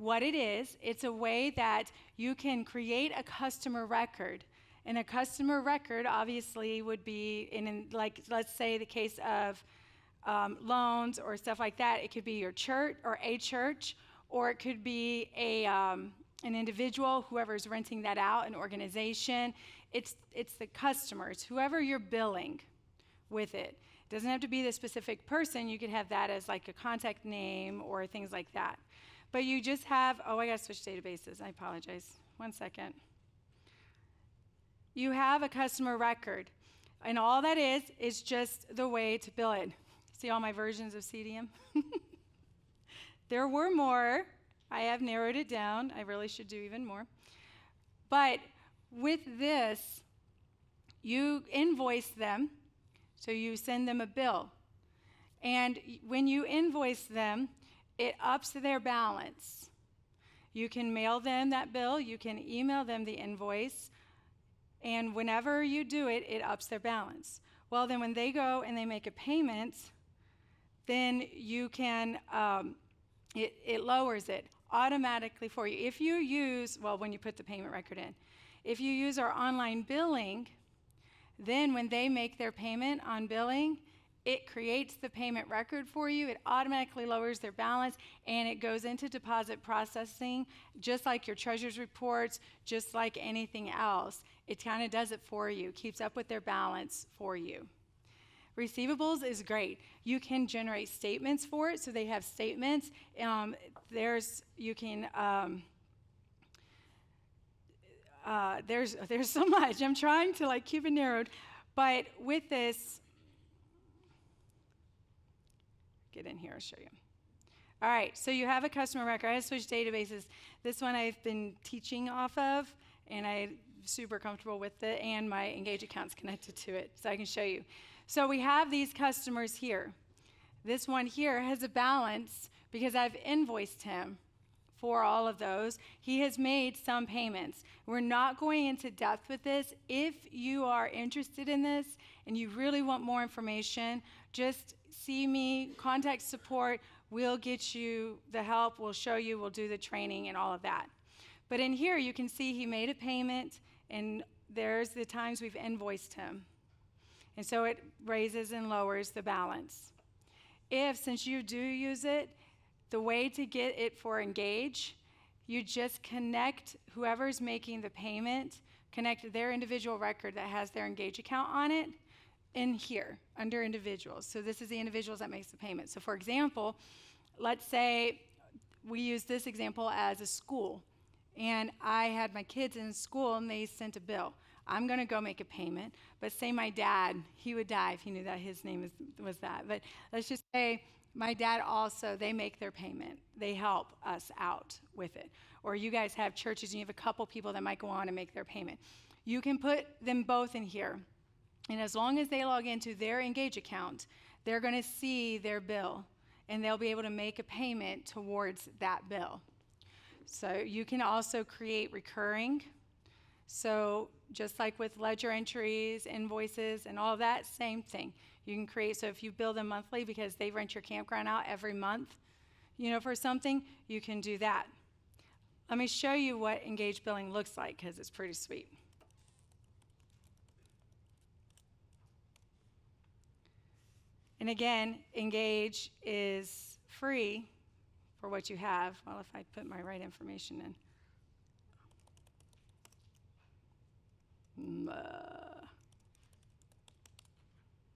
what it is, it's a way that you can create a customer record. And a customer record obviously would be, like, let's say the case of loans or stuff like that. It could be your church, or it could be an individual, whoever's renting that out, an organization. It's the customers, whoever you're billing with it. It doesn't have to be the specific person. You could have that as like a contact name or things like that. But you just have, I got to switch databases. I apologize. 1 second. You have a customer record. And all that is just the way to bill it. See all my versions of CDM? There were more. I have narrowed it down. I really should do even more. But with this, you invoice them. So you send them a bill. And when you invoice them, it ups their balance. You can mail them that bill. You can email them the invoice. And whenever you do it, it ups their balance. Well, then when they go and they make a payment, then you can, it lowers it automatically for you. If you use, when you put the payment record in, if you use our online billing, then when they make their payment on billing, it creates the payment record for you. It automatically lowers their balance, and it goes into deposit processing, just like your treasurer's reports, just like anything else. It kind of does it for you, keeps up with their balance for you. Receivables is great. You can generate statements for it, so they have statements. There's so much. I'm trying to keep it narrowed, but with this, get in here, I'll show you. All right, so you have a customer record. I have switched databases. This one I've been teaching off of, and I'm super comfortable with it, and my Engage account's connected to it, so I can show you. So we have these customers here. This one here has a balance because I've invoiced him for all of those. He has made some payments. We're not going into depth with this. If you are interested in this and you really want more information, just see me, contact support. We'll get you the help. We'll show you. We'll do the training and all of that. But in here, you can see he made a payment, and there's the times we've invoiced him. And so it raises and lowers the balance. Since you do use it, the way to get it for Engage, you just connect whoever's making the payment, connect their individual record that has their Engage account on it in here under individuals. So this is the individuals that makes the payment. So for example, let's say we use this example as a school, and I had my kids in school and they sent a bill. I'm going to go make a payment, but say my dad, he would die if he knew that his name was that. But let's just say my dad also, they make their payment. They help us out with it. Or you guys have churches and you have a couple people that might go on and make their payment. You can put them both in here. And as long as they log into their Engage account, they're going to see their bill, and they'll be able to make a payment towards that bill. So you can also create recurring. So just like with ledger entries, invoices, and all that, same thing. You can create, so if you bill them monthly because they rent your campground out every month, for something, you can do that. Let me show you what Engage billing looks like, because it's pretty sweet. And again, Engage is free for what you have. Well, if I put my right information in.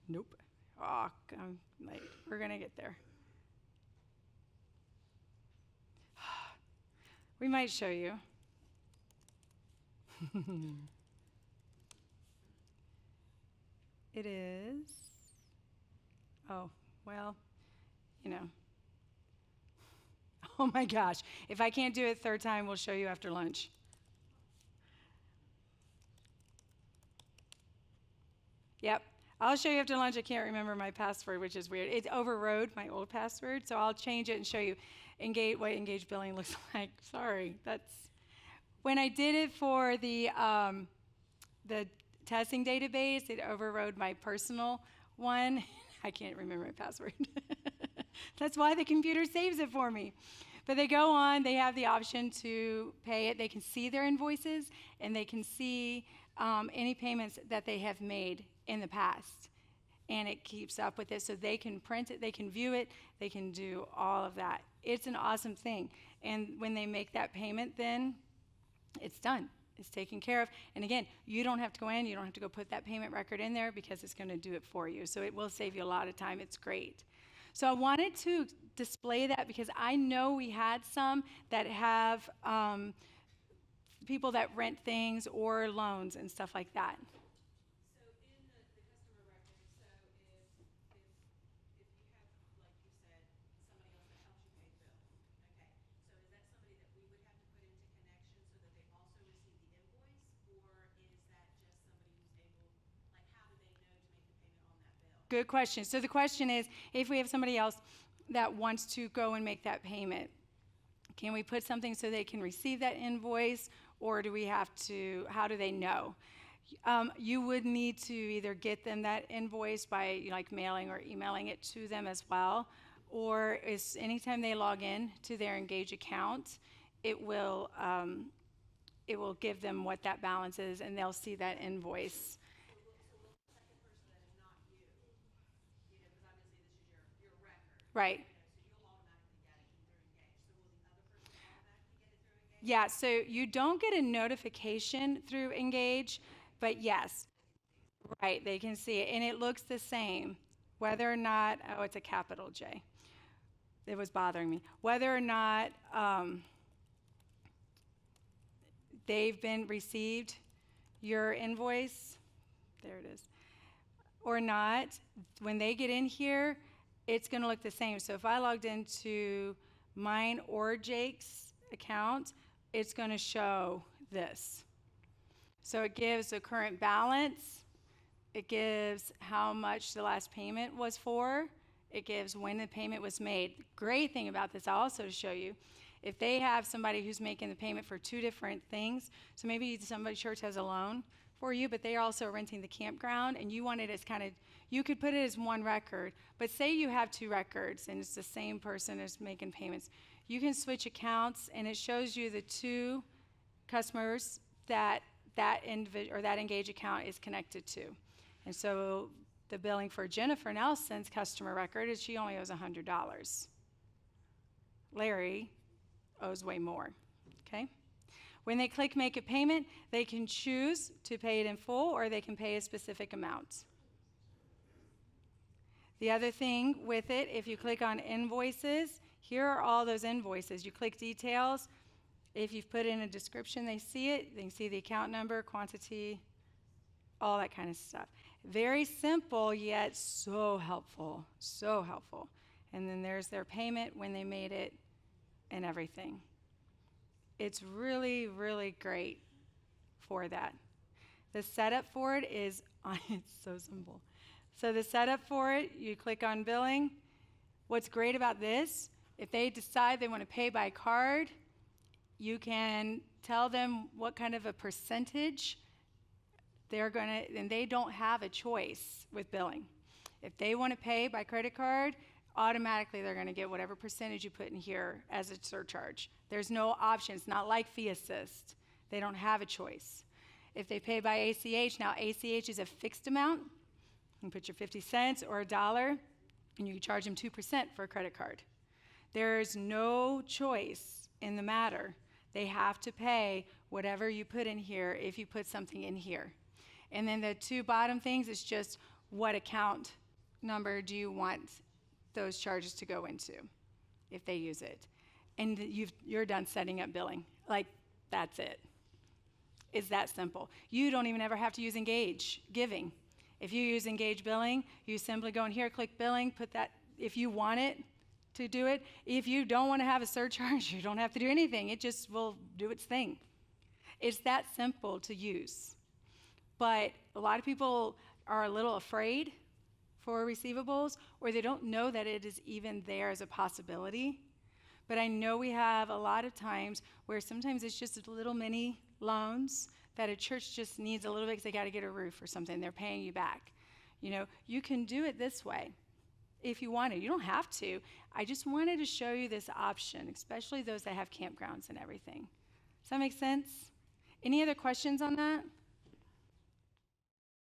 Nope. Oh, we're going to get there. We might show you. It is. Oh, well, Oh my gosh. If I can't do it third time, we'll show you after lunch. Yep. I'll show you after lunch. I can't remember my password, which is weird. It overrode my old password, so I'll change it and show you what Engage billing looks like. Sorry. When I did it for the testing database, it overrode my personal one. I can't remember my password. That's why the computer saves it for me. But they go on, they have the option to pay it. They can see their invoices, and they can see any payments that they have made in the past. And it keeps up with it, so they can print it, they can view it, they can do all of that. It's an awesome thing. And when they make that payment, then it's done. It's taken care of. And again, you don't have to go in, you don't have to go put that payment record in there because it's going to do it for you. So it will save you a lot of time. It's great. So I wanted to display that because I know we had some that have people that rent things or loans and stuff like that. So in the customer record, so if you have, like you said, somebody else that helps you pay the bill, okay, so is that somebody that we would have to put into connection so that they also receive the invoice, or is that just somebody who's able, like how do they know to make the payment on that bill? Good question. So the question is, if we have somebody else that wants to go and make that payment, can we put something so they can receive that invoice, or do we have to, how do they know? You would need to either get them that invoice by like mailing or emailing it to them as well, or is anytime they log in to their Engage account, it will give them what that balance is, and they'll see that invoice. So will the second person that is not you, because obviously this is your record. Right. So you'll automatically get it through Engage. So will the other person automatically get it through Engage? Yeah, so you don't get a notification through Engage, but yes, right, they can see it, and it looks the same, whether or not, oh, it's a capital J. It was bothering me. Whether or not they've been received your invoice, there it is, or not, when they get in here, it's going to look the same. So if I logged into mine or Jake's account, it's going to show this. So it gives the current balance, it gives how much the last payment was for, it gives when the payment was made. Great thing about this also to show you, if they have somebody who's making the payment for two different things, so maybe somebody church has a loan for you, but they are also renting the campground, and you want it as kind of, you could put it as one record, but say you have two records and it's the same person is making payments. You can switch accounts, and it shows you the two customers that individual or that Engage account is connected to. And so the billing for Jennifer Nelson's customer record is she only owes $100. Larry owes way more, okay? When they click Make a Payment, they can choose to pay it in full, or they can pay a specific amount. The other thing with it, if you click on Invoices, here are all those invoices. You click Details. If you've put in a description, they see it. They can see the account number, quantity, all that kind of stuff. Very simple, yet so helpful, so helpful. And then there's their payment, when they made it, and everything. It's really, really great for that. The setup for it is, it's so simple. So the setup for it, you click on Billing. What's great about this, if they decide they want to pay by card, you can tell them what kind of a percentage they're going to, and they don't have a choice with billing. If they want to pay by credit card, automatically they're going to get whatever percentage you put in here as a surcharge. There's no options, not like Fee Assist. They don't have a choice. If they pay by ACH, now ACH is a fixed amount. You can put your 50 cents or $1, and you can charge them 2% for a credit card. There's no choice in the matter. They have to pay whatever you put in here if you put something in here. And then the two bottom things is just what account number do you want those charges to go into if they use it. And you're done setting up billing. Like, that's it. It's that simple. You don't even ever have to use Engage Giving. If you use Engage Billing, you simply go in here, click Billing, put that, if you want it to do it. If you don't want to have a surcharge, you don't have to do anything. It just will do its thing. It's that simple to use. But a lot of people are a little afraid for receivables, or they don't know that it is even there as a possibility. But I know we have a lot of times where sometimes it's just little mini loans that a church just needs a little bit because they got to get a roof or something. They're paying you back. You know, you can do it this way. if you wanted. You don't have to. I just wanted to show you this option, especially those that have campgrounds and everything. Does that make sense? Any other questions on that?